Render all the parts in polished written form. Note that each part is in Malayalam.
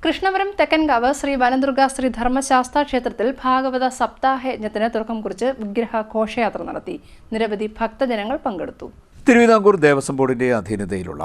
കൃഷ്ണപുരം തെക്കൻകാവ് ശ്രീ വനദുർഗ ശ്രീ ധർമ്മശാസ്ത്ര ക്ഷേത്രത്തിൽ ഭാഗവത സപ്താഹ യജ്ഞത്തിന് തുടക്കം കുറിച്ച് വിഗ്രഹ ഘോഷയാത്ര നടത്തി. നിരവധി ഭക്തജനങ്ങൾ പങ്കെടുത്തു. തിരുവിതാംകൂർ ദേവസ്വം ബോർഡിന്റെ അധീനതയിലുള്ള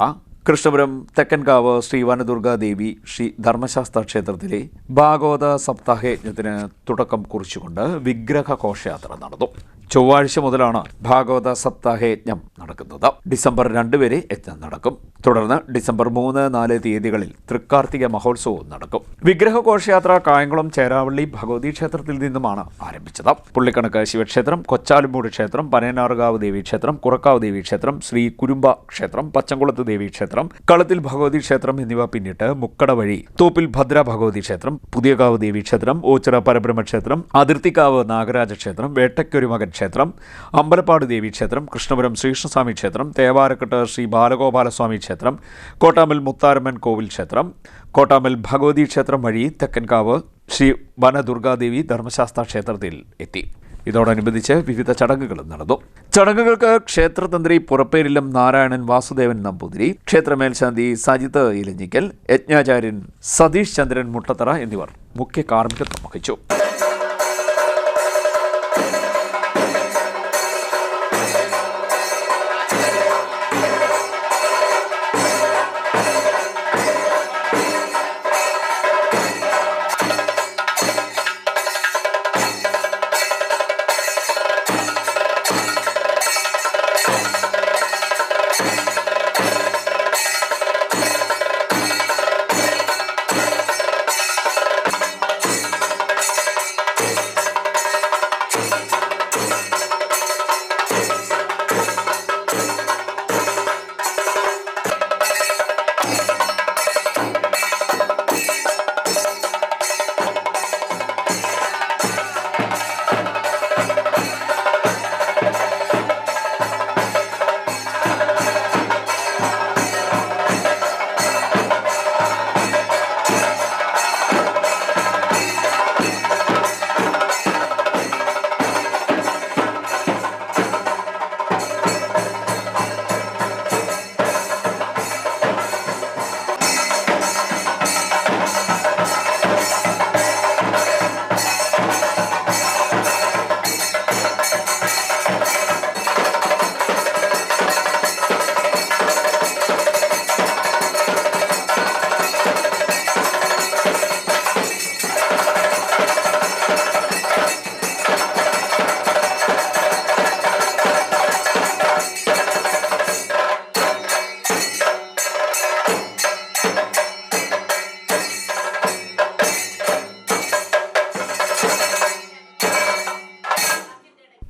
കൃഷ്ണപുരം തെക്കൻകാവ് ശ്രീ വനദുർഗ ദേവി ശ്രീ ധർമ്മശാസ്ത്ര ക്ഷേത്രത്തിലെ ഭാഗവത സപ്താഹ യജ്ഞത്തിന് തുടക്കം കുറിച്ചുകൊണ്ട് വിഗ്രഹ ഘോഷയാത്ര നടന്നു. ചൊവ്വാഴ്ച മുതലാണ് ഭാഗവത സപ്താഹ യജ്ഞം നടക്കുന്നത്. ഡിസംബർ 2 വരെ യജ്ഞം നടക്കും. തുടർന്ന് ഡിസംബർ 3, 4 തീയതികളിൽ തൃക്കാർത്തിക മഹോത്സവവും നടക്കും. വിഗ്രഹ ഘോഷയാത്ര കായംകുളം ചേരാവള്ളി ഭഗവതി ക്ഷേത്രത്തിൽ നിന്നുമാണ് ആരംഭിച്ചത്. പുള്ളിക്കണക്ക് ശിവക്ഷേത്രം, കൊച്ചാലുമൂട് ക്ഷേത്രം, പനയനാറുകാവ് ദേവീക്ഷേത്രം, കുറക്കാവ് ദേവീക്ഷേത്രം, ശ്രീ കുരുമ്പ ക്ഷേത്രം, പച്ചംകുളത്ത് ദേവീക്ഷേത്രം, കളത്തിൽ ഭഗവതി ക്ഷേത്രം എന്നിവ പിന്നിട്ട് മുക്കട വഴി തോപ്പിൽ ഭദ്ര ഭഗവതി ക്ഷേത്രം, പുതിയകാവ് ദേവീക്ഷേത്രം, ഓച്ചിറ പരബ്രഹ്മക്ഷേത്രം, അതിർത്തിക്കാവ് നാഗരാജ ക്ഷേത്രം, വേട്ടയ്ക്കൊരുമകൻ ക്ഷേത്രം, അമ്പലപ്പാട് ദേവീക്ഷേത്രം, കൃഷ്ണപുരം ശ്രീകൃഷ്ണസ്വാമി ക്ഷേത്രം, തേവാരക്കെട്ട് ശ്രീ ബാലഗോപാലസ്വാമി ക്ഷേത്രം, കോട്ടാമൽ മുത്താരമ്മൻ കോവിൽ ക്ഷേത്രം, കോട്ടാമൽ ഭഗവതി ക്ഷേത്രം വഴി തെക്കൻകാവ് ശ്രീ വനദുർഗാദേവി ധർമ്മശാസ്ത്ര ക്ഷേത്രത്തിൽ എത്തി. ഇതോടനുബന്ധിച്ച് വിവിധ ചടങ്ങുകളും നടന്നു. ചടങ്ങുകൾക്ക് ക്ഷേത്രതന്ത്രി പുറപ്പേരില്ലം നാരായണൻ വാസുദേവൻ നമ്പൂതിരി, ക്ഷേത്രമേൽശാന്തി സജിത്ത് ഇലഞ്ഞിക്കൽ, യജ്ഞാചാര്യൻ സതീഷ് ചന്ദ്രൻ മുട്ടത്തറ എന്നിവർ മുഖ്യ കാർമ്മികത്വം വഹിച്ചു.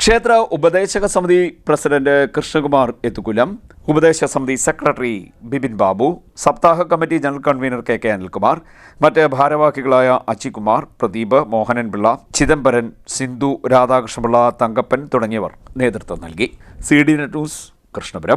ക്ഷേത്ര ഉപദേശക സമിതി പ്രസിഡന്റ് കൃഷ്ണകുമാർ എത്തുകുലം, ഉപദേശ സമിതി സെക്രട്ടറി ബിപിൻ ബാബു, സപ്താഹ committee general convener K Anilkumar, മറ്റ് ഭാരവാഹികളായ അച്ചികുമാർ, പ്രദീപ്, മോഹനൻ പിള്ള, ചിദംബരൻ, സിന്ധു, രാധാകൃഷ്ണപിള്ള, തങ്കപ്പൻ തുടങ്ങിയവർ നേതൃത്വം നൽകി. CDNet news, Krishnapuram.